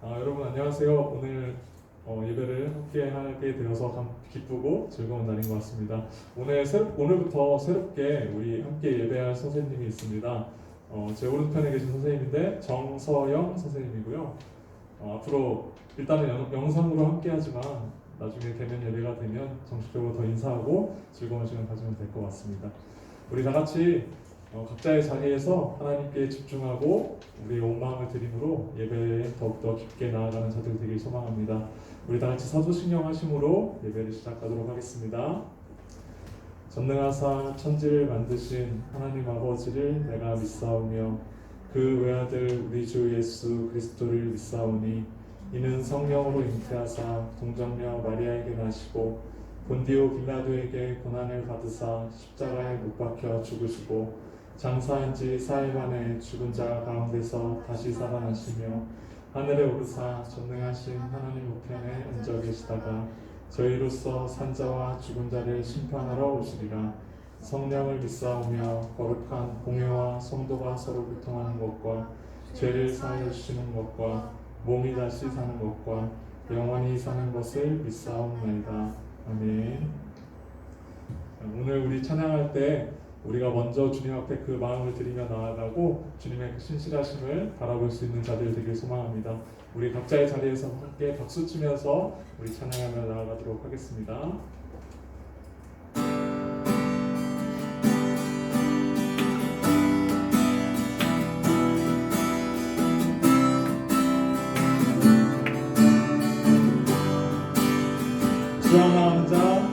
여러분 안녕하세요. 오늘 예배를 함께 하게 되어서 참 기쁘고 즐거운 날인 것 같습니다. 오늘부터 새롭게 우리 함께 예배할 선생님이 있습니다. 제 오른편에 계신 선생님인데 정서영 선생님이고요. 앞으로 일단은 영상으로 함께 하지만 나중에 대면 예배가 되면 정식적으로 더 인사하고 즐거운 시간 가지면 될 것 같습니다. 우리 다 같이 각자의 자리에서 하나님께 집중하고 우리의 온 마음을 드림으로 예배에 더욱더 깊게 나아가는 자들 되길 소망합니다. 우리 다 같이 사도신경 하심으로 예배를 시작하도록 하겠습니다. 전능하사 천지를 만드신 하나님 아버지를 내가 믿사오며 그 외아들 우리 주 예수 그리스도를 믿사오니 이는 성령으로 잉태하사 동정녀 마리아에게 나시고 본디오 빌라도에게 고난을 받으사 십자가에 못 박혀 죽으시고 장사한 지 4일 만에 죽은 자 가운데서 다시 살아나시며 하늘에 오르사 전능하신 하나님 우편에 앉아 계시다가 저희로서 산자와 죽은 자를 심판하러 오시리라. 성령을 믿사오며 거룩한 공회와 성도가 서로 교통하는 것과 죄를 사하여 주시는 것과 몸이 다시 사는 것과 영원히 사는 것을 믿사옵나이다. 아멘. 오늘 우리 찬양할 때 우리가 먼저 주님 앞에 그 마음을 드리며 나아가고 주님의 그 신실하심을 바라볼 수 있는 자들 되길 소망합니다. 우리 각자의 자리에서 함께 박수 치면서 우리 찬양하며 나아가도록 하겠습니다. 주왕만 자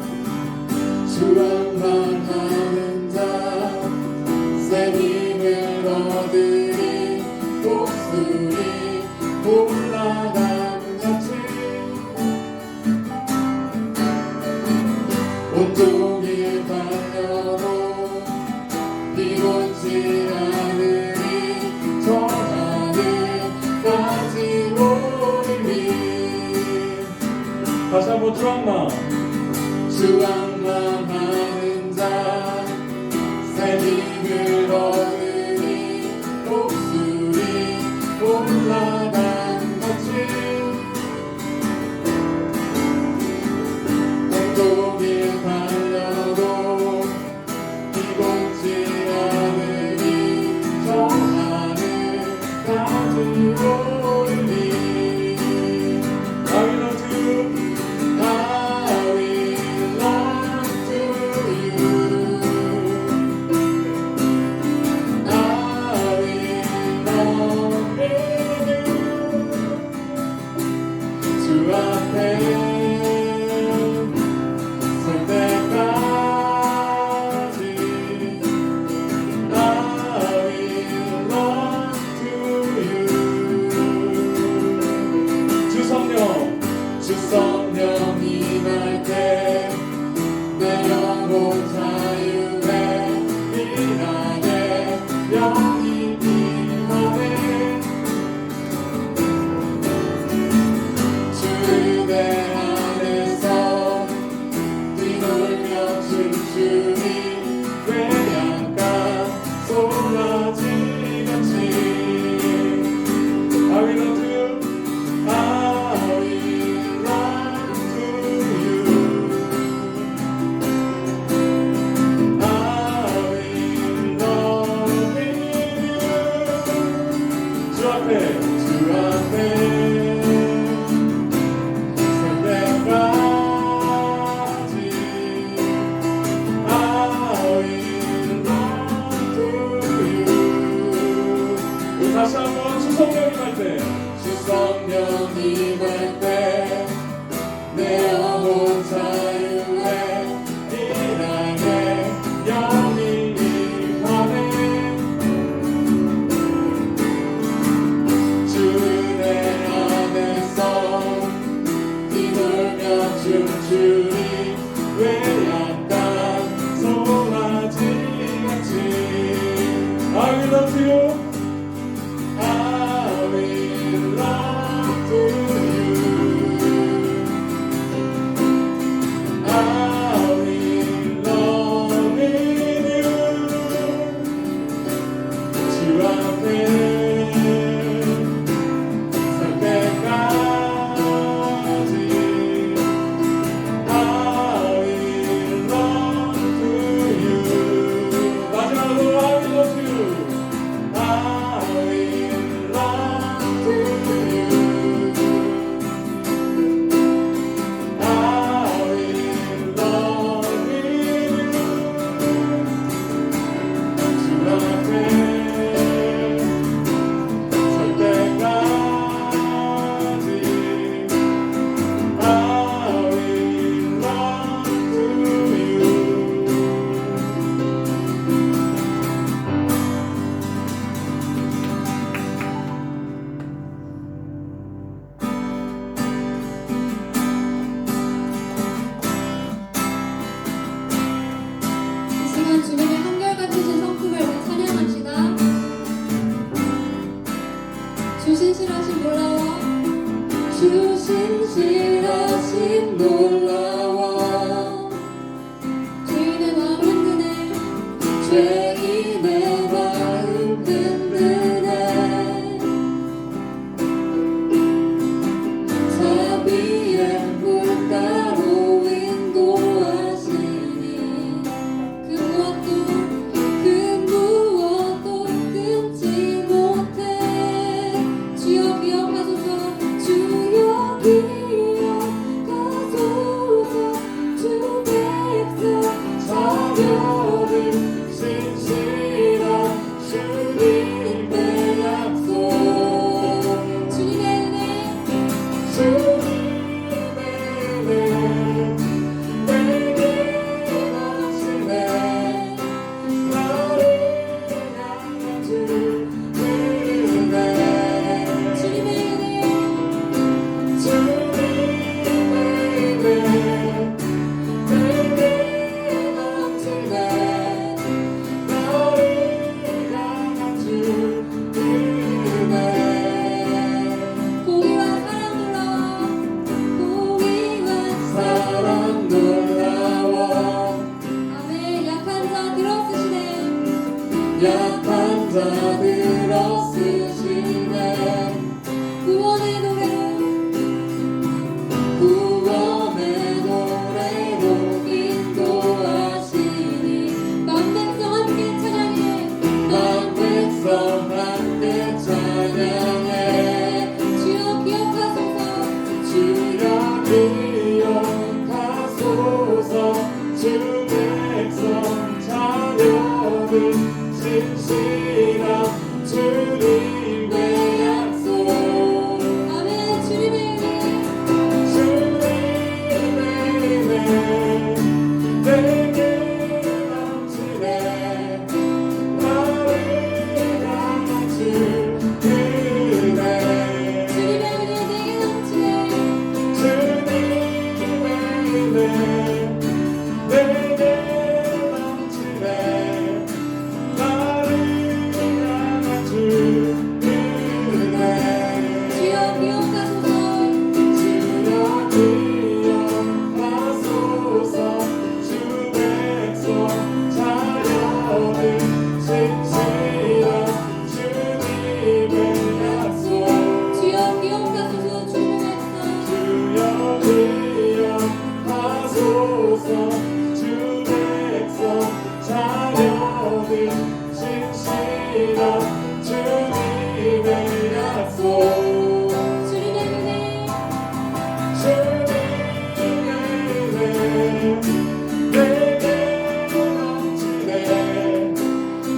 주왕만 하는 자 새 힘을 얻으리 목소리 올라가는 자치 온종일 달려도 비곤치 않으리 저 하늘까지 오르리. 다시 한번 주왕만 주왕만 하는 자 새 힘을 얻으리 목소리 올라가는 것이 온종일 달려도 비곤치 않으리 저 하늘까지 오르리. 주성령이 날 때 내 영혼 자유해 일하네 영이 임하네 주 은혜 주 신실하심 놀라워 죄인의 마음 흔드네 죄인의 마음 흔드네 자비의 물가로 인도하시니 그 무엇도 끊지 못해 주여 기억하소서 주여 기억하소서 주 백성 자녀를 신실한 주님의 약속 주님의 은혜 주님의 은혜 내게 넘치네 나를 향한 주의 은혜 주님의 은혜 주님의 은혜 내게 넘치네 나를 향한 주의 은혜 공의와 사랑 놀라워 아멘 약한 자 들어쓰시네 약한 자 들어쓰시네 구원의 노래로 인도하시니 만 백성 함께 찬양해 만 백성 함께 찬양해 주여 기억하소서 주여 기억하소서 주 백성 자녀들 신실한 주님의 약속 아멘 주님의 은혜 주님의 은혜 내게 넘치네 나를 향한 주의 은혜 주님의 은혜 내게 넘치네 주님의 은혜 내게 넘치네 나를 향한 주의 은혜 주여 기억하소서 주여 기억하소서 주 백성 자녀들 신실한 주님의 약속 주여 기억하소서 주님의 주여 기억하소서 주 백성 자녀들 신실한 주님의 약속 주님의 은혜 주님의 은혜 내게 넘치네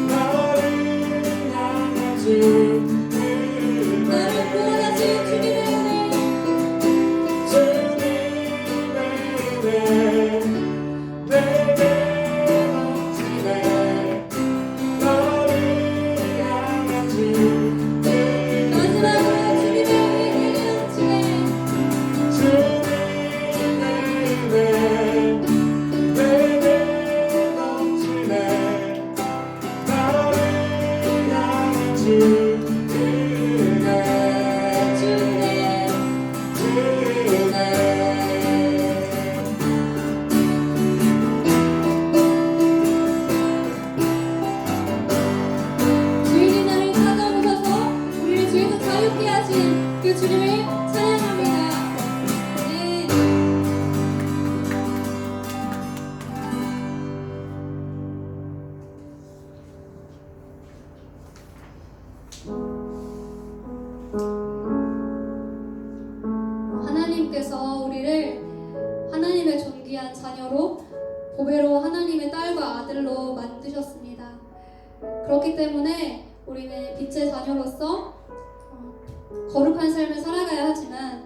나를 향한 주의 나를 구원하신 주님의 은혜 주님의 은혜 내게 넘치네 나를 향한 주의 마지막으로 주님의 은혜 내게 넘치네 주님의 은혜 내게 넘치네 나를 향한 주의 은혜 주인이 나를 찾아오셔서 우리를 주에서 자유케 하신 그 주님을 찬양합니다. 네. 하나님께서 우리를 하나님의 존귀한 자녀로 보배로 하나님의 딸과 아들로 만드셨습니다. 그렇기 때문에 우리는 빛의 자녀로서 거룩한 삶을 살아가야 하지만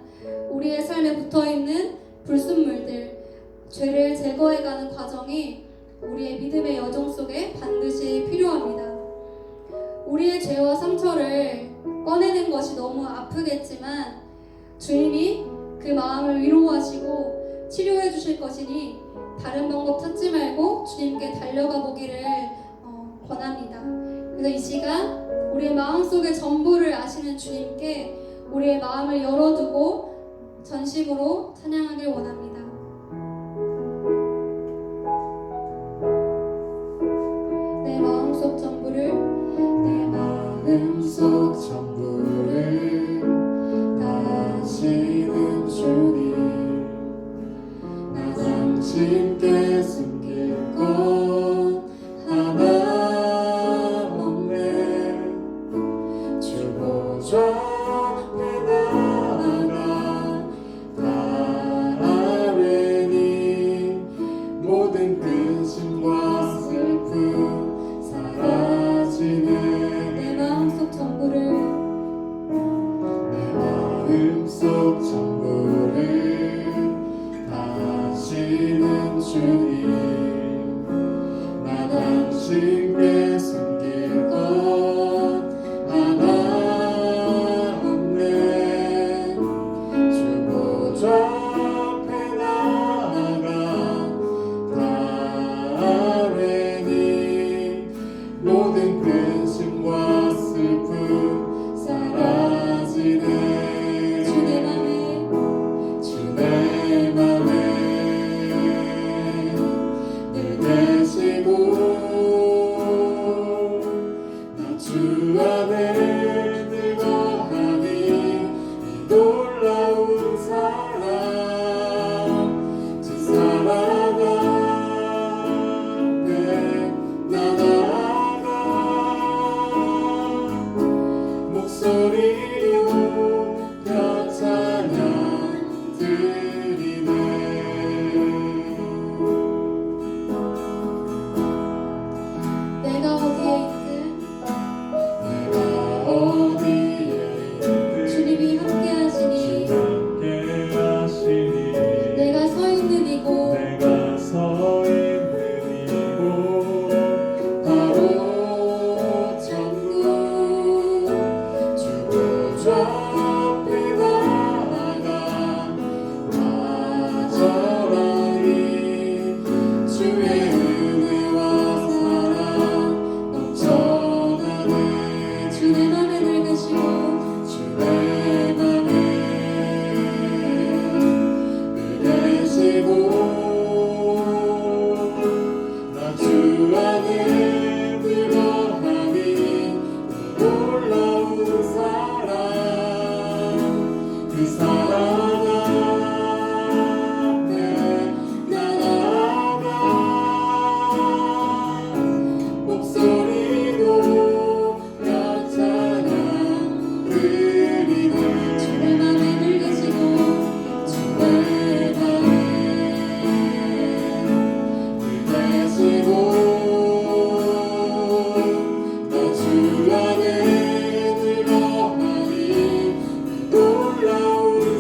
우리의 삶에 붙어있는 불순물들, 죄를 제거해가는 과정이 우리의 믿음의 여정 속에 반드시 필요합니다. 우리의 죄와 상처를 꺼내는 것이 너무 아프겠지만 주님이 그 마음을 위로하시고 치료해 주실 것이니 다른 방법 찾지 말고 주님께 달려가 보기를 권합니다. 그래서 이 시간 우리의 마음속의 전부를 아시는 주님께 우리의 마음을 열어두고 전심으로 찬양하길 원합니다. 내 마음속 전부를 다시는 주님 나 당신께 숨길 것 하나 없네 주 보좌 앞에 나아가 다 아뢰니 모든 근심과 슬픔 사라지네 내 마음속 전부를 마음속 전부를 다시는 주님 나 당신께 숨길 것 하나 없네 주 보좌 앞에 나아가 다 아뢰니 모든 근심과 슬픔 사라지네 내 맘에 늘 계시고 나 주 안에 늘 거하니 이 놀라운 사랑 주 사랑 앞에 나 나아가 목소리로 펴 찬양 드리네 내가 어디에 있든 내가 어디에 있든 주님이 함께 하시니 함께 하시니 내가 서 있는 이곳 내가 서 있는 이곳 바로 천국 주 보좌 앞에 나아가 나절하니 주의 은혜와 사랑 넘쳐나네 주 내 맘에 늘 계시고 주 내 맘에 늘 계시고 나 주 안에 늘 거하니 이 놀라운 사랑 그 사랑 앞에 나 나아가 목소리로 펴 찬양 드리네 주 내 맘에 늘 계시고 주 내 맘에 늘 계시고 나 주 안에 늘 거하니 이 놀라운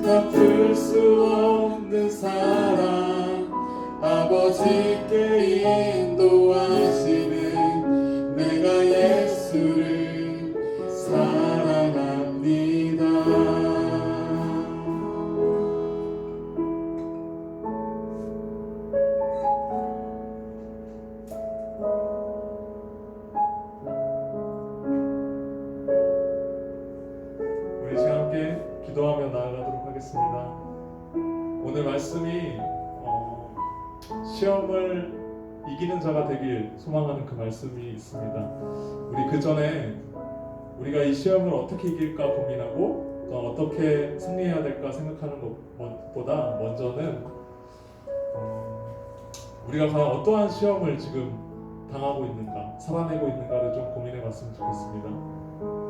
갚을 수 없는 사랑 아버지께 인도하시는 내가 예수를 사랑합니다. 우리 시간 함께 기도하며 나아가도록 하겠습니다. 오늘 말씀이 시험을 이기는 자가 되길 소망하는 그 말씀이 있습니다. 우리 그 전에 우리가 이 시험을 어떻게 이길까 고민하고 또 어떻게 승리해야 될까 생각하는 것보다 먼저는 우리가 과연 어떠한 시험을 지금 당하고 있는가, 살아내고 있는가를 좀 고민해 봤으면 좋겠습니다.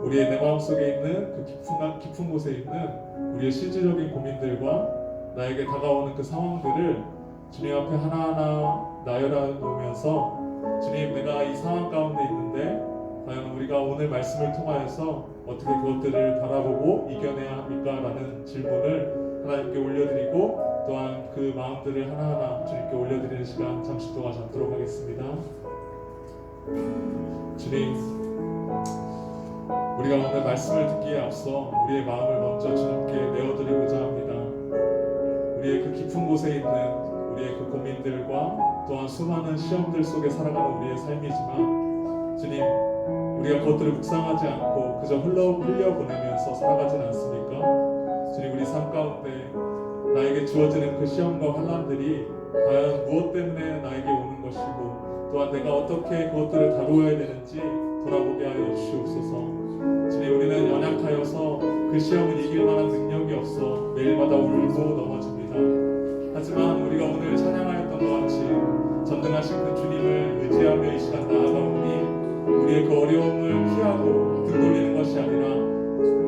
우리의 내 마음속에 있는 그 깊은 곳에 있는 우리의 실질적인 고민들과 나에게 다가오는 그 상황들을 주님 앞에 하나하나 나열해 놓으면서 주님, 내가 이 상황 가운데 있는데 과연 우리가 오늘 말씀을 통하여서 어떻게 그것들을 바라보고 이겨내야 합니까? 라는 질문을 하나님께 올려드리고 또한 그 마음들을 하나하나 주님께 올려드리는 시간 잠시 동안 갖도록 하겠습니다. 주님, 우리가 오늘 말씀을 듣기에 앞서 우리의 마음을 먼저 주님께 내어드리고자 합니다. 우리의 그 깊은 곳에 있는 우리의 그 고민들과 또한 수많은 시험들 속에 살아가는 우리의 삶이지만 주님, 우리가 그것들을 묵상하지 않고 그저 흘려보내면서 살아가진 않습니까? 주님, 우리 삶 가운데 나에게 주어지는 그 시험과 환난들이 과연 무엇 때문에 나에게 오는 것이고 또한 내가 어떻게 그것들을 다루어야 되는지 돌아보게 하여 주시옵소서. 주님, 우리는 연약하여서 그 시험을 이길 만한 능력이 없어 매일마다 울고 넘어집니다. 하지만 우리가 오늘 찬양하였던 것 같이 전능하신 그 주님을 의지하며 이 시간 나아가오니 우리의 그 어려움을 피하고 등 돌리는 것이 아니라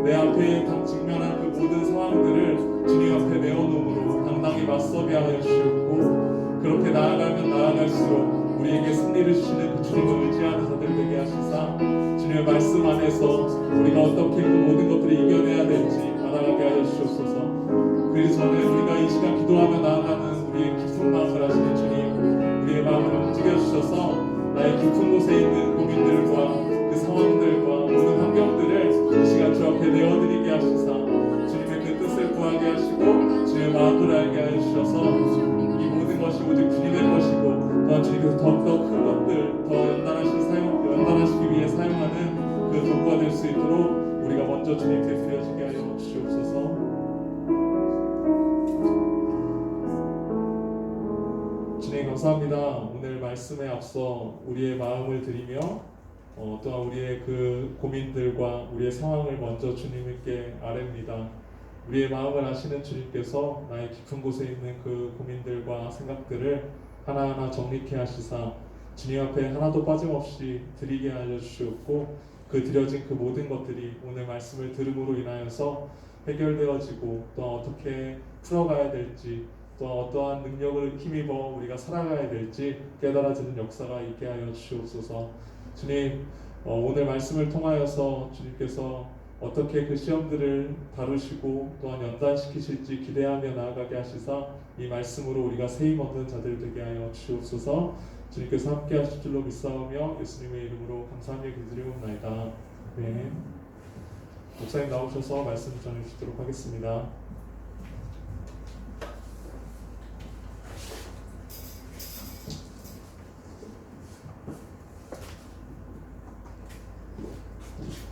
내 앞에 직면한 그 모든 상황들을 주님 앞에 내어놓음으로 당당히 맞서게 하여 주시옵고 그렇게 나아가면 나아갈수록 우리에게 승리를 주시는 그 주님을 의지하는 자들 되게 하시사 주님의 말씀 안에서 우리가 어떻게 그 모든 것들을 이겨내야 될지 알아가게 하여 주시옵소서. 그 전에 우리가 이 시간 기도하며 나아가는 우리의 깊은 마음을 아시는 주님, 우리의 마음을 움직여 주셔서 나의 깊은 곳에 있는 고민들과 그 상황들과 모든 환경들을 이 시간 주 앞에 내어드리게 하시사 주님의 그 뜻을 구하게 하시고 주님의 마음을 알게 하여 주셔서 이 모든 것이 오직 주님의 것이고 또한 주님께서 더욱더 큰 것들 더 연단하시기 위해 사용하는 그 도구가 될 수 있도록 우리가 먼저 주님께 드려지게 하여 주시옵소서. 주님, 감사합니다. 오늘 말씀에 앞서 우리의 마음을 드리며 또한 우리의 그 고민들과 우리의 상황을 먼저 주님께 아뢰입니다. 우리의 마음을 아시는 주님께서 나의 깊은 곳에 있는 그 고민들과 생각들을 하나하나 정리케 하시사 주님 앞에 하나도 빠짐없이 드리게 하여 주시옵고 그 드려진 그 모든 것들이 오늘 말씀을 들음으로 인하여서 해결되어지고 또 어떻게 풀어가야 될지 또 어떠한 능력을 힘입어 우리가 살아가야 될지 깨달아지는 역사가 있게 하여 주시옵소서. 주님, 오늘 말씀을 통하여서 주님께서 어떻게 그 시험들을 다루시고 또한 연단시키실지 기대하며 나아가게 하시사 이 말씀으로 우리가 세임 얻는 자들 되게 하여 주시옵소서. 주님께서 함께 하실 줄로 믿사오며 예수님의 이름으로 감사하며 기도드리옵나이다. 네. 목사님 나오셔서 말씀 전해주시도록 하겠습니다.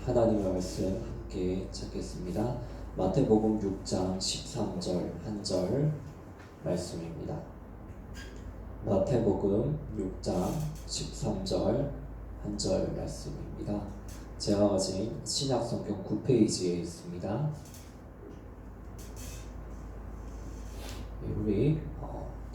하나님의 말씀 함께 찾겠습니다. 마태복음 6장 13절 한 절 말씀입니다. 마태복음 6장 13절 한 절 말씀입니다. 제가 가진 신약성경 9페이지에 있습니다. 우리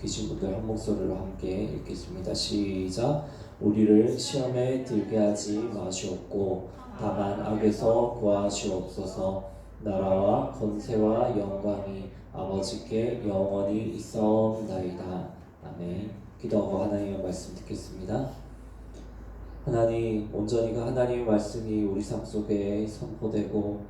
계신 분들 한 목소리로 함께 읽겠습니다. 시작. 우리를 시험에 들게 하지 마시옵고 다만 악에서 구하시옵소서. 나라와 권세와 영광이 아버지께 영원히 있사옵나이다. 아멘. 기도하고 하나님의 말씀 듣겠습니다. 하나님, 온전히 그 하나님의 말씀이 우리 삶 속에 선포되고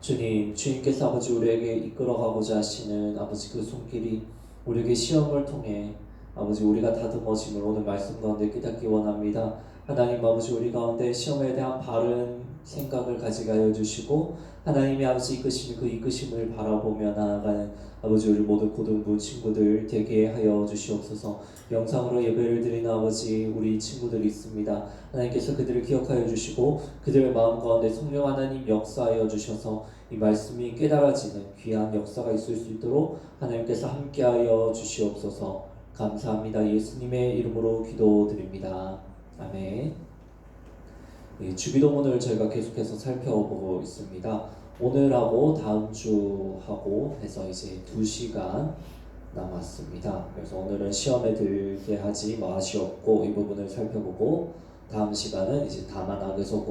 주님, 주님께서 아버지 우리에게 이끌어가고자 하시는 아버지 그 손길이 우리에게 시험을 통해 아버지 우리가 다듬어짐을 오늘 말씀 가운데 깨닫기 원합니다. 하나님 아버지 우리 가운데 시험에 대한 바른 생각을 가지게 하여 주시고 하나님의 아버지 이끄심이 그 이끄심을 바라보며 나아가는 아버지 우리 모두 고등부 친구들 되게 하여 주시옵소서. 영상으로 예배를 드리는 아버지 우리 친구들이 있습니다. 하나님께서 그들을 기억하여 주시고 그들의 마음 가운데 성령 하나님 역사하여 주셔서 이 말씀이 깨달아지는 귀한 역사가 있을 수 있도록 하나님께서 함께하여 주시옵소서. 감사합니다. 예수님의 이름으로 기도드립니다. 아멘. 주기도문을 저희가 계속해서 살펴보고 있습니다. 오늘하고 다음 주하고 해서 이제 2시간 남았습니다. 그래서 오늘은 시험에 들게 하지 마시옵고 이 부분을 살펴보고 다음 시간은 이제 다만 악에서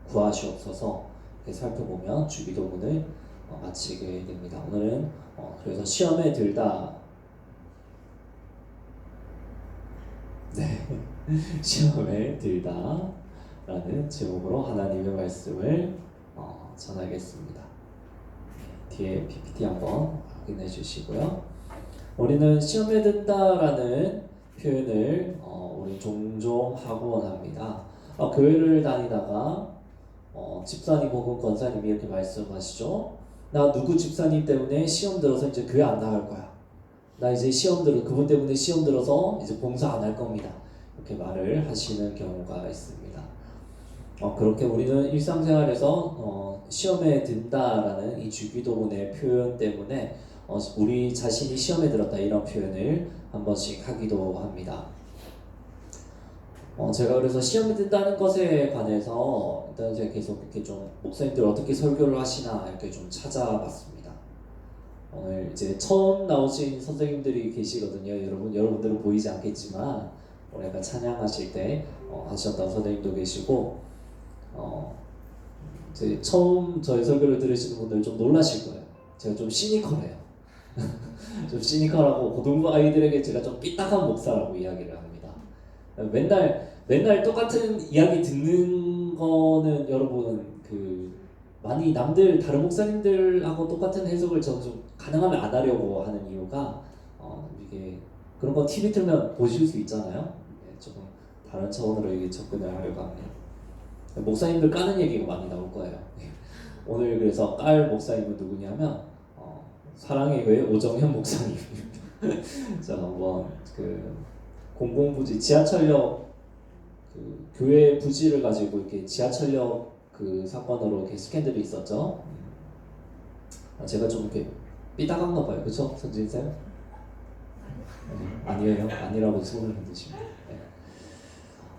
구하시옵소서 이렇게 살펴보면 주기도문을 마치게 됩니다. 오늘은 그래서 시험에 들다 시험에 들다 라는 제목으로 하나님의 말씀을 전하겠습니다. 뒤에 PPT 한번 확인해 주시고요. 우리는 시험에 든다라는 표현을 우리 종종 하곤 합니다. 교회를 다니다가 집사님 혹은 권사님이 이렇게 말씀하시죠. 나 누구 집사님 때문에 시험 들어서 이제 교회 안 나갈 거야. 나 이제 그분 때문에 시험 들어서 이제 봉사 안 할 겁니다. 이렇게 말을 하시는 경우가 있습니다. 그렇게 우리는 일상생활에서 시험에 든다라는 이 주기도문의 표현 때문에 우리 자신이 시험에 들었다 이런 표현을 한 번씩 하기도 합니다. 제가 그래서 시험에 든다는 것에 관해서 일단 제가 계속 이렇게 좀 목사님들 어떻게 설교를 하시나 이렇게 좀 찾아봤습니다. 오늘 이제 처음 나오신 선생님들이 계시거든요. 여러분들은 보이지 않겠지만 오늘 약간 찬양하실 때 하셨던 선생님도 계시고 이제 처음 저희 설교를 들으시는 분들 좀 놀라실 거예요. 제가 좀 시니컬해요. 좀 시니컬하고 고등부 아이들에게 제가 좀 삐딱한 목사라고 이야기를 합니다. 맨날 똑같은 이야기 듣는 거는 여러분 많이 다른 목사님들하고 똑같은 해석을 저는 좀 가능하면 안 하려고 하는 이유가 이게 그런 거 TV 틀면 보실 수 있잖아요. 조금 다른 차원으로 이게 접근을 하려고 합니다. 목사님들 까는 얘기가 많이 나올 거예요. 오늘 그래서 깔 목사님은 누구냐면 사랑의 교회 오정현 목사님입니다. 자 한번 공공부지 지하철역 교회 부지를 가지고 이렇게 지하철역 사건으로 이렇게 스캔들이 있었죠. 제가 좀 이렇게 삐딱한가 봐요, 그렇죠, 선진쌤? 아니에요, 아니라고 손을 흔드십니다.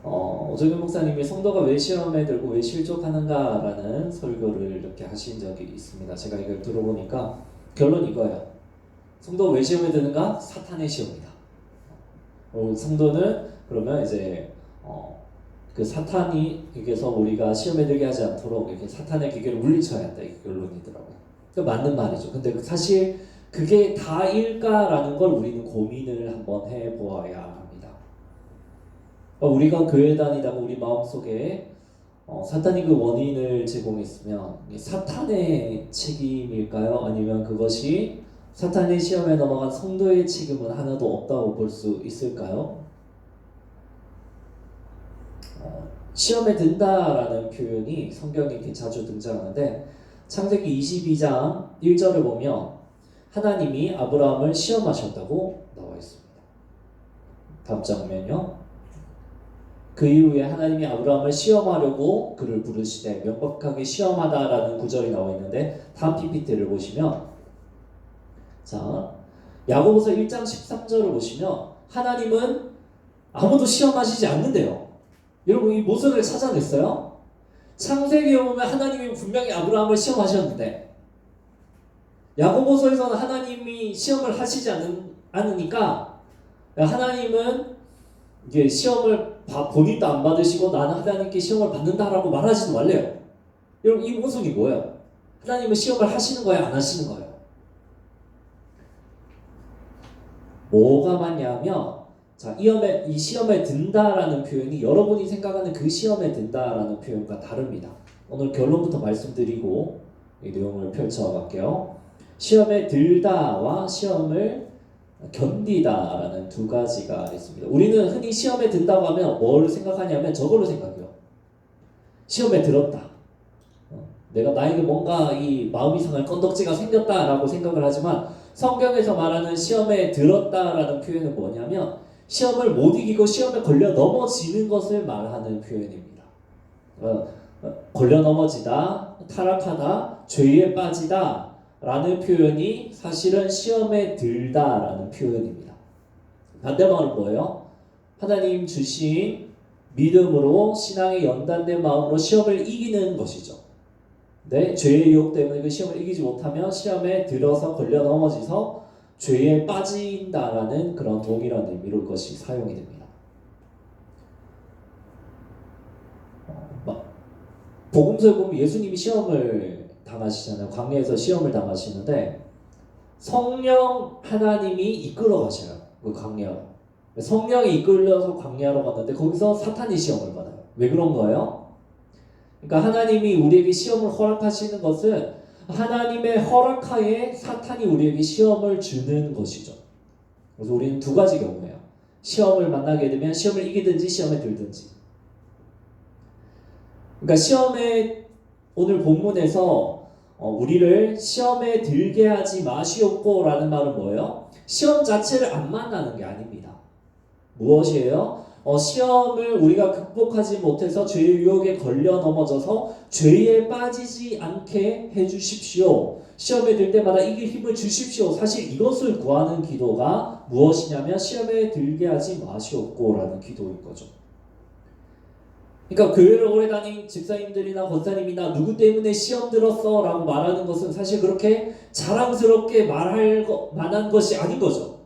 오정현 목사님이 성도가 왜 시험에 들고 왜 실족하는가라는 설교를 이렇게 하신 적이 있습니다. 제가 이걸 들어보니까 결론 이거예요. 성도가 왜 시험에 드는가? 사탄의 시험이다. 성도는 그러면 이제 그 사탄이 여기서 우리가 시험에 들게 하지 않도록 이렇게 사탄의 기계를 물리쳐야 한다. 이게 결론이더라고요. 맞는 말이죠. 근데 사실 그게 다일까라는 걸 우리는 고민을 한번 해보아야 합니다. 우리가 교회 다니다가 우리 마음속에 사탄이 그 원인을 제공했으면 사탄의 책임일까요? 아니면 그것이 사탄의 시험에 넘어간 성도의 책임은 하나도 없다고 볼 수 있을까요? 시험에 든다라는 표현이 성경에 이렇게 자주 등장하는데 창세기 22장 1절을 보면 하나님이 아브라함을 시험하셨다고 나와 있습니다. 다음 장면요. 그 이후에 하나님이 아브라함을 시험하려고 그를 부르시되 명백하게 시험하다라는 구절이 나와 있는데 다음 PPT를 보시면 자 야고보서 1장 13절을 보시면 하나님은 아무도 시험하시지 않는데요. 여러분 이 모습을 찾아냈어요? 창세기에 보면 하나님이 분명히 아브라함을 시험하셨는데 야고보서에서는 하나님이 시험을 하시지 않으니까 하나님은 이게 시험을 본인도 안 받으시고 나는 하나님께 시험을 받는다라고 말하지도 말래요. 여러분 이 모습이 뭐예요? 하나님은 시험을 하시는 거예요? 안 하시는 거예요? 뭐가 맞냐면 자, 이 시험에 든다라는 표현이 여러분이 생각하는 그 시험에 든다라는 표현과 다릅니다. 오늘 결론부터 말씀드리고 이 내용을 펼쳐갈게요. 시험에 들다와 시험을 견디다라는 두 가지가 있습니다. 우리는 흔히 시험에 든다고 하면 뭘 생각하냐면 저걸로 생각해요. 시험에 들었다. 내가 나에게 뭔가 이 마음이 상할 건덕지가 생겼다라고 생각을 하지만 성경에서 말하는 시험에 들었다라는 표현은 뭐냐면 시험을 못 이기고 시험에 걸려 넘어지는 것을 말하는 표현입니다. 걸려 넘어지다, 타락하다, 죄에 빠지다 라는 표현이 사실은 시험에 들다라는 표현입니다. 반대말은 뭐예요? 하나님 주신 믿음으로 신앙에 연단된 마음으로 시험을 이기는 것이죠. 네, 죄의 유혹 때문에 그 시험을 이기지 못하면 시험에 들어서 걸려 넘어져서 죄에 빠진다라는 그런 동일한 의미로 그것이 사용이 됩니다. 복음서에 보면 예수님이 시험을 당하시잖아요. 광야에서 시험을 당하시는데 성령 하나님이 이끌어 가셔요. 그 광야로. 성령이 이끌려서 광야로 갔는데 거기서 사탄이 시험을 받아요. 왜 그런 거예요? 그러니까 하나님이 우리에게 시험을 허락하시는 것은 하나님의 허락하에 사탄이 우리에게 시험을 주는 것이죠. 그래서 우리는 두 가지 경우예요. 시험을 만나게 되면 시험을 이기든지 시험에 들든지. 그러니까 시험에 오늘 본문에서 우리를 시험에 들게 하지 마시옵고라는 말은 뭐예요? 시험 자체를 안 만나는 게 아닙니다. 무엇이에요? 시험을 우리가 극복하지 못해서 죄의 유혹에 걸려 넘어져서 죄에 빠지지 않게 해주십시오. 시험에 들 때마다 이길 힘을 주십시오. 사실 이것을 구하는 기도가 무엇이냐면 시험에 들게 하지 마시옵고라는 기도인 거죠. 그러니까 교회를 오래 다닌 집사님들이나 권사님이나 누구 때문에 시험 들었어 라고 말하는 것은 사실 그렇게 자랑스럽게 말할 만한 것이 아닌 거죠.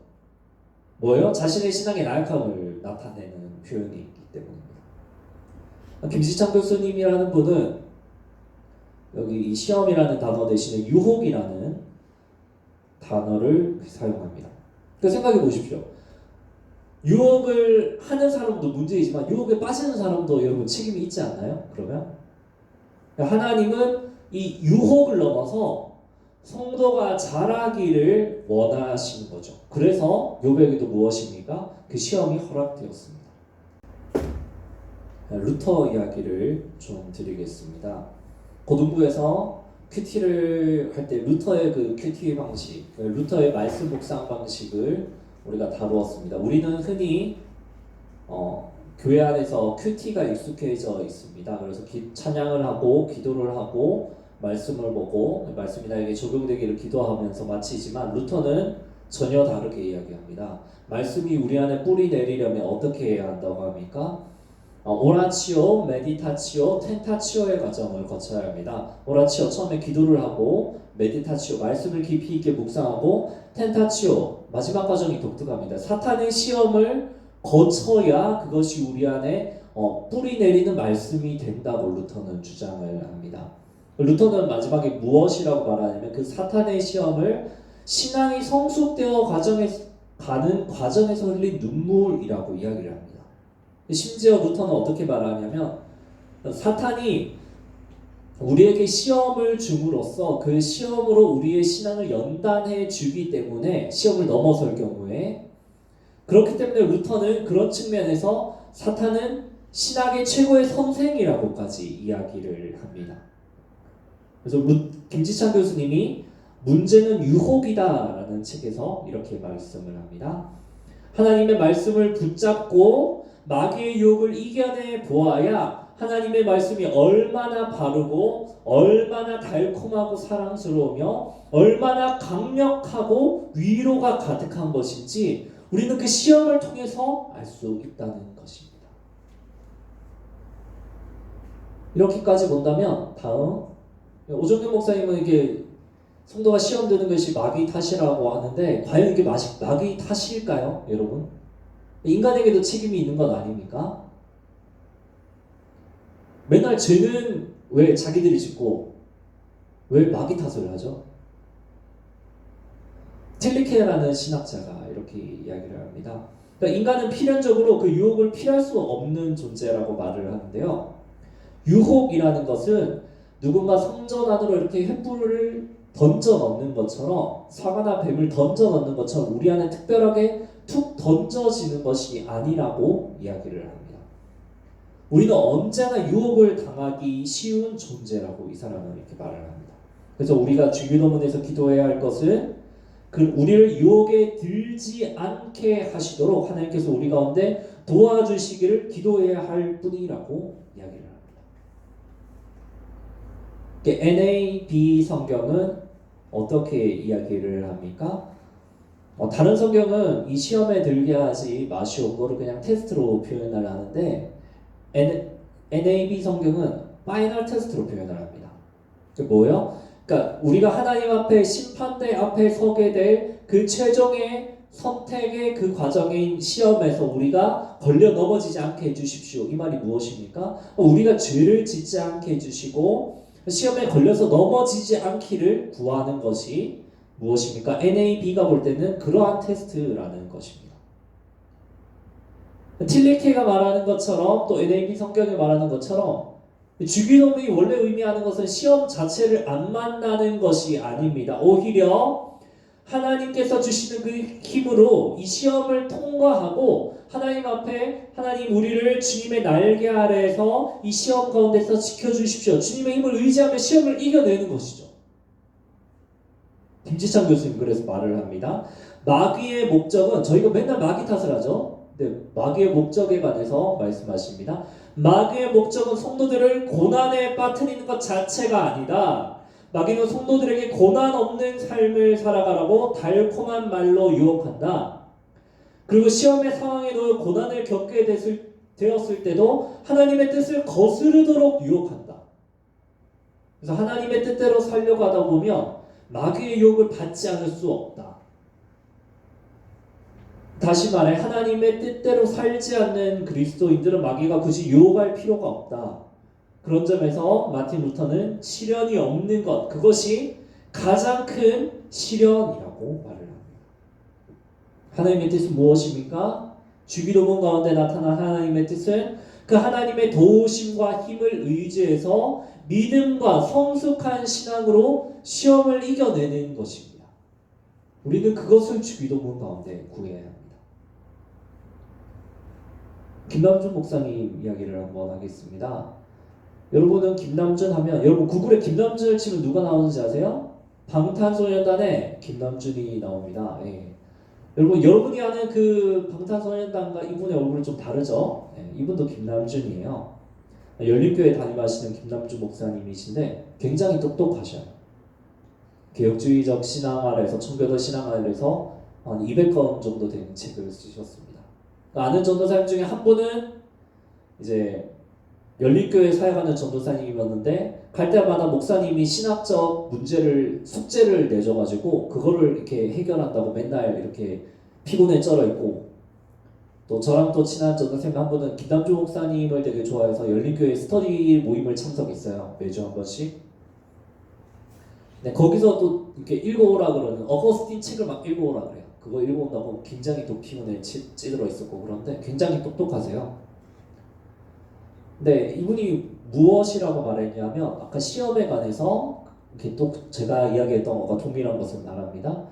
뭐예요? 자신의 신앙의 나약함을 나타내는 표현이 있기 때문입니다. 김시창 교수님이라는 분은 여기 이 시험이라는 단어 대신에 유혹이라는 단어를 사용합니다. 그러니까 생각해 보십시오. 유혹을 하는 사람도 문제이지만 유혹에 빠지는 사람도 여러분 책임이 있지 않나요? 그러면 하나님은 이 유혹을 넘어서 성도가 자라기를 원하시는 거죠. 그래서 욥에게도 무엇입니까? 그 시험이 허락되었습니다. 루터 이야기를 좀 드리겠습니다. 고등부에서 큐티를 할 때 루터의 그 큐티 방식, 루터의 말씀 묵상 방식을 우리가 다루었습니다. 우리는 흔히 교회 안에서 큐티가 익숙해져 있습니다. 그래서 찬양을 하고 기도를 하고 말씀을 보고 말씀이 나에게 적용되기를 기도하면서 마치지만 루터는 전혀 다르게 이야기합니다. 말씀이 우리 안에 뿌리 내리려면 어떻게 해야 한다고 합니까? 오라치오, 메디타치오, 텐타치오의 과정을 거쳐야 합니다. 오라치오, 처음에 기도를 하고 메디타치오, 말씀을 깊이 있게 묵상하고 텐타치오, 마지막 과정이 독특합니다. 사탄의 시험을 거쳐야 그것이 우리 안에 뿌리 내리는 말씀이 된다고 루터는 주장을 합니다. 루터는 마지막에 무엇이라고 말하냐면 그 사탄의 시험을 신앙이 성숙되어 가는 과정에서 흘린 눈물이라고 이야기를 합니다. 심지어 루터는 어떻게 말하냐면 사탄이 우리에게 시험을 줌으로써 그 시험으로 우리의 신앙을 연단해 주기 때문에 시험을 넘어설 경우에 그렇기 때문에 루터는 그런 측면에서 사탄은 신학의 최고의 선생이라고까지 이야기를 합니다. 그래서 김지찬 교수님이 문제는 유혹이다라는 책에서 이렇게 말씀을 합니다. 하나님의 말씀을 붙잡고 마귀의 유혹을 이겨내 보아야 하나님의 말씀이 얼마나 바르고 얼마나 달콤하고 사랑스러우며 얼마나 강력하고 위로가 가득한 것인지 우리는 그 시험을 통해서 알 수 있다는 것입니다. 이렇게까지 본다면 다음 오정균 목사님은 이게 성도가 시험 드는 것이 마귀 탓이라고 하는데 과연 이게 마귀 탓일까요, 여러분? 인간에게도 책임이 있는 것 아닙니까? 맨날 죄는 왜 자기들이 짓고 왜 마귀 탓을 하죠? 틸리케라는 신학자가 이렇게 이야기를 합니다. 그러니까 인간은 필연적으로 그 유혹을 피할 수 없는 존재라고 말을 하는데요. 유혹이라는 것은 누군가 성전 안으로 이렇게 횃불을 던져 넣는 것처럼 사과나 뱀을 던져 넣는 것처럼 우리 안에 특별하게 툭 던져지는 것이 아니라고 이야기를 합니다. 우리는 언제나 유혹을 당하기 쉬운 존재라고 이 사람은 이렇게 말을 합니다. 그래서 우리가 주기도문에서 기도해야 할 것은 우리를 유혹에 들지 않게 하시도록 하나님께서 우리 가운데 도와주시기를 기도해야 할 뿐이라고 이야기를 합니다. NAB 성경은 어떻게 이야기를 합니까? 다른 성경은 이 시험에 들게 하지 마시오 거를 그냥 테스트로 표현을 하는데 NAB 성경은 파이널 테스트로 표현을 합니다. 그 뭐예요? 그러니까 우리가 하나님 앞에 심판대 앞에 서게 될 그 최종의 선택의 그 과정인 시험에서 우리가 걸려 넘어지지 않게 해주십시오. 이 말이 무엇입니까? 우리가 죄를 짓지 않게 해주시고 시험에 걸려서 넘어지지 않기를 구하는 것이 무엇입니까? NAB가 볼 때는 그러한 테스트라는 것입니다. 틸리케가 말하는 것처럼 또 NAB 성경이 말하는 것처럼 주기도문이 원래 의미하는 것은 시험 자체를 안 만나는 것이 아닙니다. 오히려 하나님께서 주시는 그 힘으로 이 시험을 통과하고 하나님 앞에 하나님 우리를 주님의 날개 아래에서 이 시험 가운데서 지켜주십시오. 주님의 힘을 의지하며 시험을 이겨내는 것이죠. 김지창 교수님 그래서 말을 합니다. 마귀의 목적은 저희가 맨날 마귀 탓을 하죠. 네, 마귀의 목적에 관해서 말씀하십니다. 마귀의 목적은 성도들을 고난에 빠뜨리는 것 자체가 아니다. 마귀는 성도들에게 고난 없는 삶을 살아가라고 달콤한 말로 유혹한다. 그리고 시험의 상황에 놓여 고난을 겪게 되었을 때도 하나님의 뜻을 거스르도록 유혹한다. 그래서 하나님의 뜻대로 살려고 하다 보면 마귀의 유혹을 받지 않을 수 없다. 다시 말해 하나님의 뜻대로 살지 않는 그리스도인들은 마귀가 굳이 유혹할 필요가 없다. 그런 점에서 마틴 루터는 시련이 없는 것, 그것이 가장 큰 시련이라고 말을 합니다. 하나님의 뜻은 무엇입니까? 주기도문 가운데 나타난 하나님의 뜻은 그 하나님의 도우심과 힘을 의지해서 믿음과 성숙한 신앙으로 시험을 이겨내는 것입니다. 우리는 그것을 주기도문 가운데 구해야 합니다. 김남준 목사님 이야기를 한번 하겠습니다. 여러분은 김남준 하면 여러분 구글에 김남준을 치면 누가 나오는지 아세요? 방탄소년단의 김남준이 나옵니다. 예. 여러분이 아는 그 방탄소년단과 이분의 얼굴은 좀 다르죠? 예, 이분도 김남준이에요. 열린교회 담임하시는 김남준 목사님이신데 굉장히 똑똑하셔요. 개혁주의적 신앙 아래에서 청교도 신앙 아래에서 한 200권 정도 되는 책을 쓰셨습니다. 아는 전도사님 중에 한 분은 이제 열린교회 사역하는 전도사님이었는데 갈 때마다 목사님이 신학적 숙제를 내줘가지고 그거를 이렇게 해결한다고 맨날 이렇게 피곤에 쩔어 있고, 또 저랑 또 친한 전도사님 한 분은 김남주 목사님을 되게 좋아해서 열린교회 스터디 모임을 참석했어요. 매주 한 번씩. 네, 거기서 또 이렇게 읽어오라 그러는 어거스틴 책을 막 읽어오라 그래요. 그거 읽어온다고 굉장히 또 피곤에 찌들어 있었고 그런데 굉장히 똑똑하세요. 네, 이분이 무엇이라고 말했냐면 아까 시험에 관해서 이렇게 또 제가 이야기했던 것과 동일한 것을 말합니다.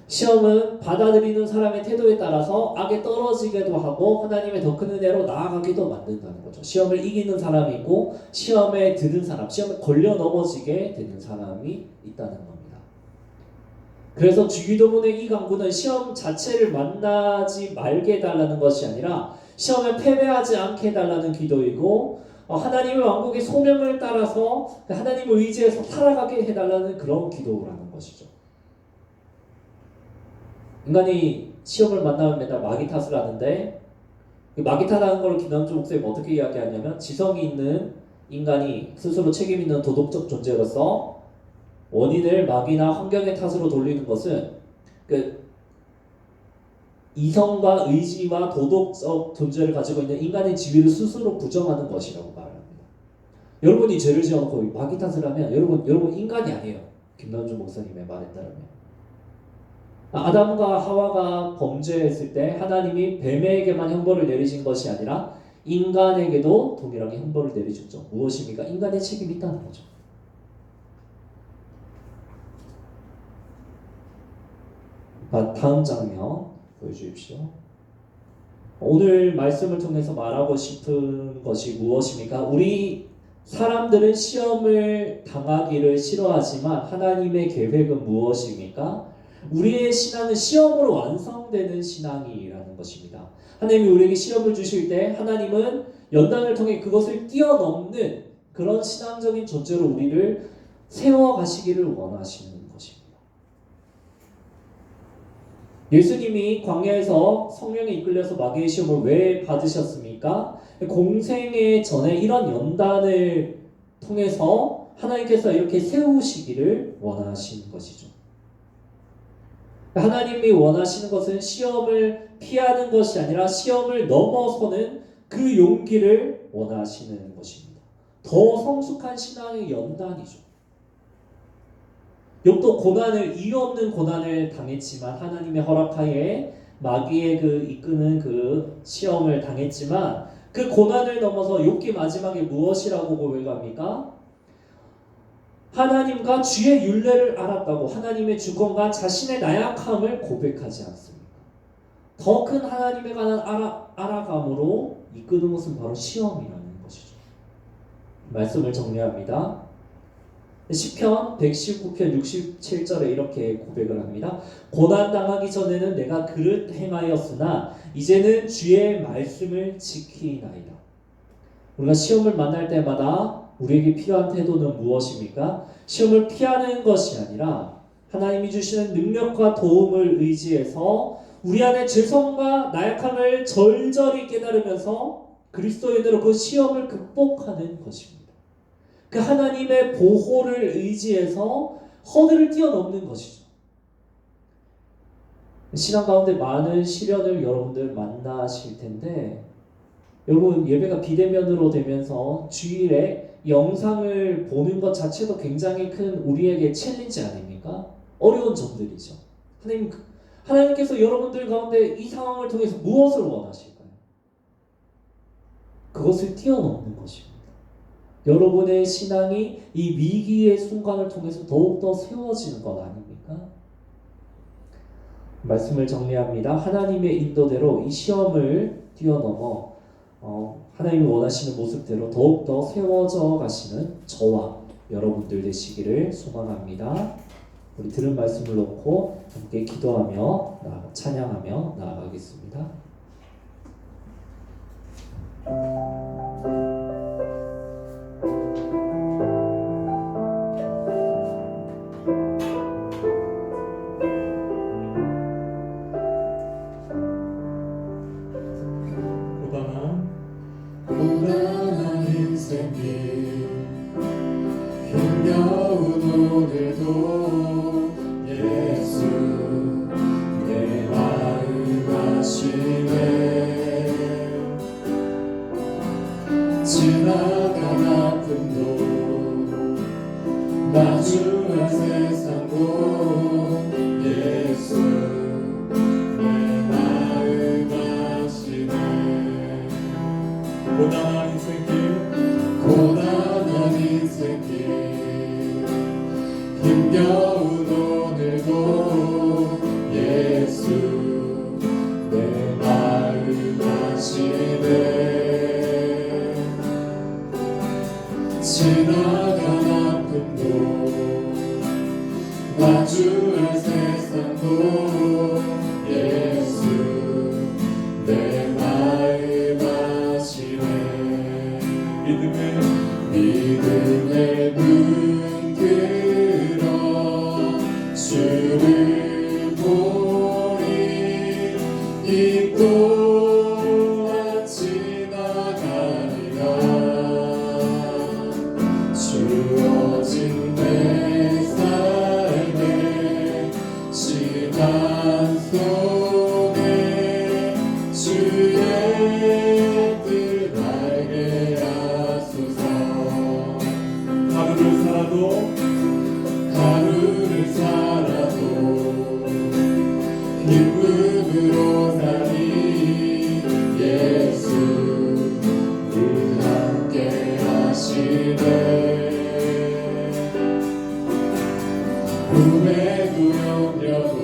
시험은 받아들이는 사람의 태도에 따라서 악에 떨어지기도 하고 하나님의 더 큰 은혜로 나아가기도 만든다는 거죠. 시험을 이기는 사람이 있고 시험에 드는 사람, 시험에 걸려 넘어지게 되는 사람이 있다는 겁니다. 그래서 주기도문의 이 강구는 시험 자체를 만나지 말게 해달라는 것이 아니라 시험에 패배하지 않게 해달라는 기도이고 하나님의 왕국의 소명을 따라서 하나님을 의지해서 살아가게 해달라는 그런 기도라는 것이죠. 인간이 시험을 만나면 맨날 마귀 탓을 하는데 마귀 탓하는 걸 김남주 목사님 어떻게 이야기하냐면 지성이 있는 인간이 스스로 책임 있는 도덕적 존재로서 원인을 마귀나 환경의 탓으로 돌리는 것은 이성과 의지와 도덕적 존재를 가지고 있는 인간의 지위를 스스로 부정하는 것이라고 말합니다. 여러분이 죄를 지어놓고 마귀 탓을 하면 여러분 인간이 아니에요. 김남준 목사님의 말에 따르면. 아담과 하와가 범죄했을 때 하나님이 뱀에게만 형벌을 내리신 것이 아니라 인간에게도 동일하게 형벌을 내리셨죠. 무엇입니까? 인간의 책임이 있다는 거죠. 다음 장면 보여주십시오. 오늘 말씀을 통해서 말하고 싶은 것이 무엇입니까? 우리 사람들은 시험을 당하기를 싫어하지만 하나님의 계획은 무엇입니까? 우리의 신앙은 시험으로 완성되는 신앙이라는 것입니다. 하나님이 우리에게 시험을 주실 때 하나님은 연단을 통해 그것을 뛰어넘는 그런 신앙적인 존재로 우리를 세워가시기를 원하시는 것입니다. 예수님이 광야에서 성령에 이끌려서 마귀의 시험을 왜 받으셨습니까? 공생애 전에 이런 연단을 통해서 하나님께서 이렇게 세우시기를 원하시는 것이죠. 하나님이 원하시는 것은 시험을 피하는 것이 아니라 시험을 넘어서는 그 용기를 원하시는 것입니다. 더 성숙한 신앙의 연단이죠. 욥도 고난을, 이유 없는 고난을 당했지만 하나님의 허락하에 마귀의 그 이끄는 그 시험을 당했지만 그 고난을 넘어서 욥기 마지막에 무엇이라고 고백합니까? 하나님과 주의 율례를 알았다고 하나님의 주권과 자신의 나약함을 고백하지 않습니다. 더 큰 하나님에 관한 알아감으로 이끄는 것은 바로 시험이라는 것이죠. 말씀을 정리합니다. 시편 119편 67절에 이렇게 고백을 합니다. 고난당하기 전에는 내가 그릇 행하였으나 이제는 주의 말씀을 지키나이다. 우리가 시험을 만날 때마다 우리에게 필요한 태도는 무엇입니까? 시험을 피하는 것이 아니라 하나님이 주시는 능력과 도움을 의지해서 우리 안에 죄성과 나약함을 절절히 깨달으면서 그리스도인으로 그 시험을 극복하는 것입니다. 그 하나님의 보호를 의지해서 허들을 뛰어넘는 것이죠. 신앙 가운데 많은 시련을 여러분들 만나실 텐데 여러분 예배가 비대면으로 되면서 주일에 영상을 보는 것 자체도 굉장히 큰 우리에게 챌린지 아닙니까? 어려운 점들이죠. 하나님께서 여러분들 가운데 이 상황을 통해서 무엇을 원하실까요? 그것을 뛰어넘는 것입니다. 여러분의 신앙이 이 위기의 순간을 통해서 더욱더 세워지는 것 아닙니까? 말씀을 정리합니다. 하나님의 인도대로 이 시험을 뛰어넘어 하나님이 원하시는 모습대로 더욱더 세워져 가시는 저와 여러분들 되시기를 소망합니다. 우리 들은 말씀을 놓고 함께 기도하며 찬양하며 나아가겠습니다. 고단한 인생길 힘겨운 오늘도 예수 내 마음 아시네. 지나간 아픔도 마주한 세상도 예수 내 마음 아시네. 고단한 인생길 힘겨운 오늘도 예수 내 마음 아시네. 지나간 아픔도 마주할 세상도 예수 내 마음 아시네. 믿음의 눈 들어 주를 보리. 이 또한 지나가리라. 주어진 내 삶의 시간 속에 주의 뜻 알게 하소서. 하루를 살아도 기쁨으로 살리. 예수 늘 함께 하시네. 꿈에도 염려도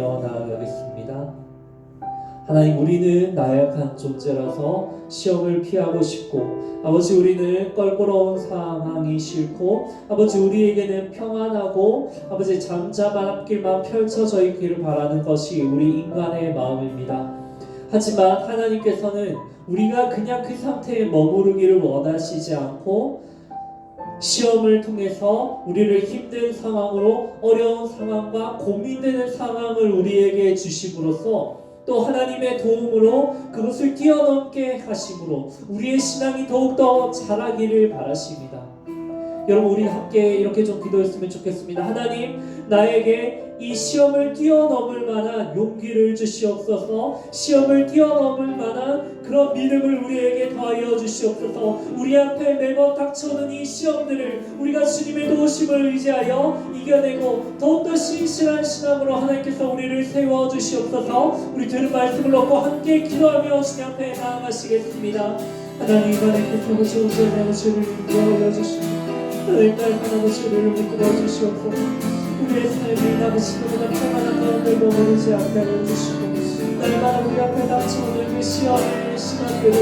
기도하며 나아가겠습니다. 하나님, 우리는 나약한 존재라서 시험을 피하고 싶고, 아버지, 우리는 껄끄러운 상황이 싫고, 아버지, 우리에게는 평안하고 아버지 잠잠한 앞길만 펼쳐져 있기를 바라는 것이 우리 인간의 마음입니다. 하지만 하나님께서는 우리가 그냥 그 상태에 머무르기를 원하시지 않고, 시험을 통해서 우리를 힘든 상황으로, 어려운 상황과 고민되는 상황을 우리에게 주심으로써, 또 하나님의 도움으로 그것을 뛰어넘게 하심으로 우리의 신앙이 더욱더 자라기를 바라십니다. 여러분, 우리 함께 이렇게 좀 기도했으면 좋겠습니다. 하나님, 나에게 이 시험을 뛰어넘을 만한 용기를 주시옵소서. 시험을 뛰어넘을 만한 그런 믿음을 우리에게 더하여 주시옵소서. 우리 앞에 매번 닥쳐오는 이 시험들을 우리가 주님의 도우심을 의지하여 이겨내고 더욱더 신실한 신앙으로 하나님께서 우리를 세워 주시옵소서. 우리 들은 말씀을 놓고 함께 기도하며 주님 앞에 나아가시겠습니다. 하나님, 하나님께서 좋은 아버지를 인도하여 주시옵소서. 하나님, 아버지를 이끌어 주시옵소서. 우리의 삶이 아버지보다 평안한 가운데 머무르지 않게 하여 주시고, 날마다 우리 앞에 닥쳐오는 그 시험의 시간들을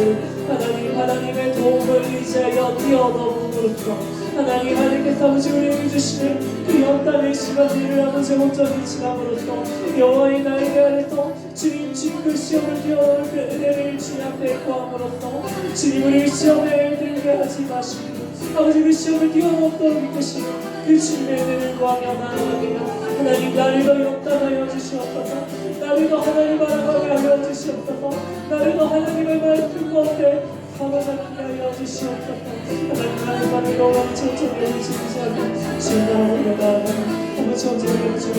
하나님의 도움을 의지하여 뛰어넘음으로써 하나님께서 아버지 우리에게 주시는 그 연단의 시간들을 아버지 온전히 지남으로써 여호와의 날개 아래서 주님 그 시험을 뛰어넘을 그 은혜를 주님 앞에 구함으로써 주님, 우리 시험에 들게 하지 마시고 아버지 그 시험을 뛰어넘도록 이끄시는 그 주님의 은혜를 구하며 나아가게 하나님, 나를 더 용단하여 주시옵소서. 나를 더 하나님 알아가게 하여 주시옵소서. 나를 더 하나님의 말씀 가운데 살아가게 하여 주시옵소서. 하나님, 나를 더 천천히 해주시옵소서. 주님 나라로 나아가는 아버지 언제나 주님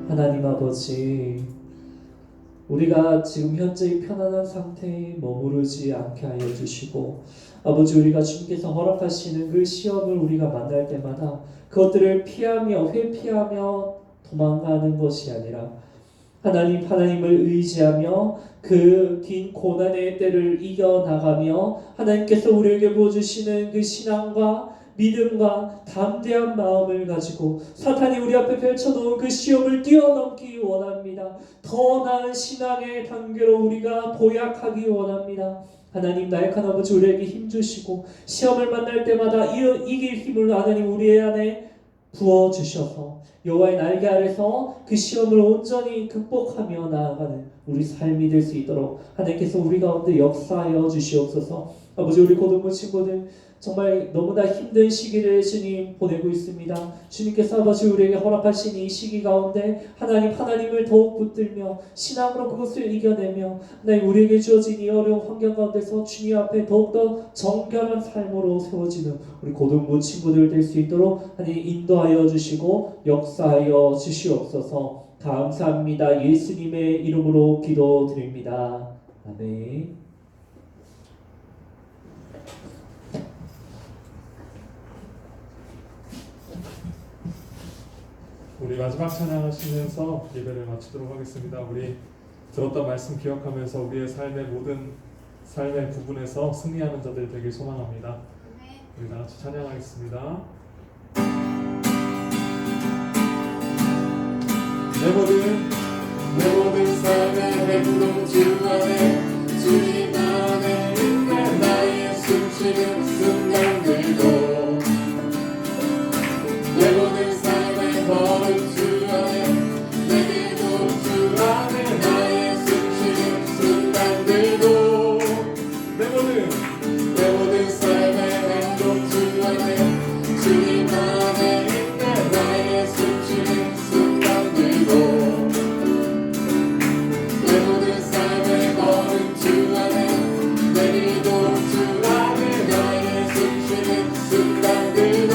하나님 아버지, 우리가 지금 현재 편안한 상태에 머무르지 않게 하여 주시고, 아버지, 우리가 주님께서 허락하시는 그 시험을 우리가 만날 때마다 그것들을 피하며 회피하며 도망가는 것이 아니라 하나님을 의지하며 그 긴 고난의 때를 이겨나가며 하나님께서 우리에게 보여주시는 그 신앙과 믿음과 담대한 마음을 가지고 사탄이 우리 앞에 펼쳐놓은 그 시험을 뛰어넘기 원합니다. 더 나은 신앙의 단계로 우리가 도약하기 원합니다. 하나님, 나약한 아버지, 우리에게 힘주시고 시험을 만날 때마다 이길 힘을 하나님 우리 안에 부어주셔서 여호와의 날개 아래서 그 시험을 온전히 극복하며 나아가는 우리 삶이 될 수 있도록 하나님께서 우리 가운데 역사하여 주시옵소서. 아버지, 우리 고등부 친구들 정말 너무나 힘든 시기를 주님 보내고 있습니다. 주님께서 아버지 우리에게 허락하신 이 시기 가운데 하나님을 더욱 붙들며 신앙으로 그것을 이겨내며 하나님, 우리에게 주어진 이 어려운 환경 가운데서 주님 앞에 더욱더 정결한 삶으로 세워지는 우리 고등부 친구들 될 수 있도록 하나님 인도하여 주시고 역사하여 주시옵소서. 감사합니다. 예수님의 이름으로 기도드립니다. 아멘. 우리 마지막 찬양하시면서 예배를 마치도록 하겠습니다. 우리 들었던 말씀 기억하면서 우리의 삶의 모든 삶의 부분에서 승리하는 자들 되길 소망합니다. 우리 다 같이 찬양하겠습니다. 내 모든 삶의 행동 주 안에 주님 안에 있네. 나의 숨쉬는 순간들도 내 모든 삶의 걸음 주 안에 내 기도 주 안에 나의 숨쉬는 순간들도 내 모든 삶의 행동 주 안에 주님 안에 있네. 나의 숨쉬는 순간들도 내 모든 삶의 걸음 주 안에 내 기도 주 안에 나의 숨쉬는 순간들도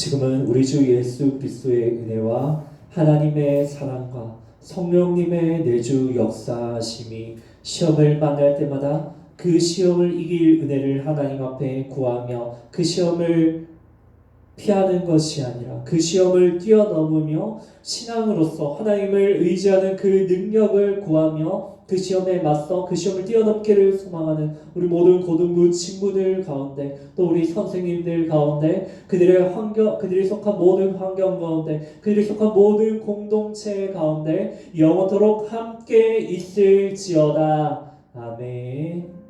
지금은 우리 주 예수 그리스도의 은혜와 하나님의 사랑과 성령님의 내주 역사하심이 시험을 만날 때마다 그 시험을 이길 은혜를 하나님 앞에 구하며 그 시험을 피하는 것이 아니라 그 시험을 뛰어넘으며 신앙으로서 하나님을 의지하는 그 능력을 구하며 그 시험에 맞서 그 시험을 뛰어넘기를 소망하는 우리 모든 고등부 친구들 가운데 또 우리 선생님들 가운데 그들이 속한 모든 환경 가운데 그들이 속한 모든 공동체 가운데 영원토록 함께 있을지어다. 아멘.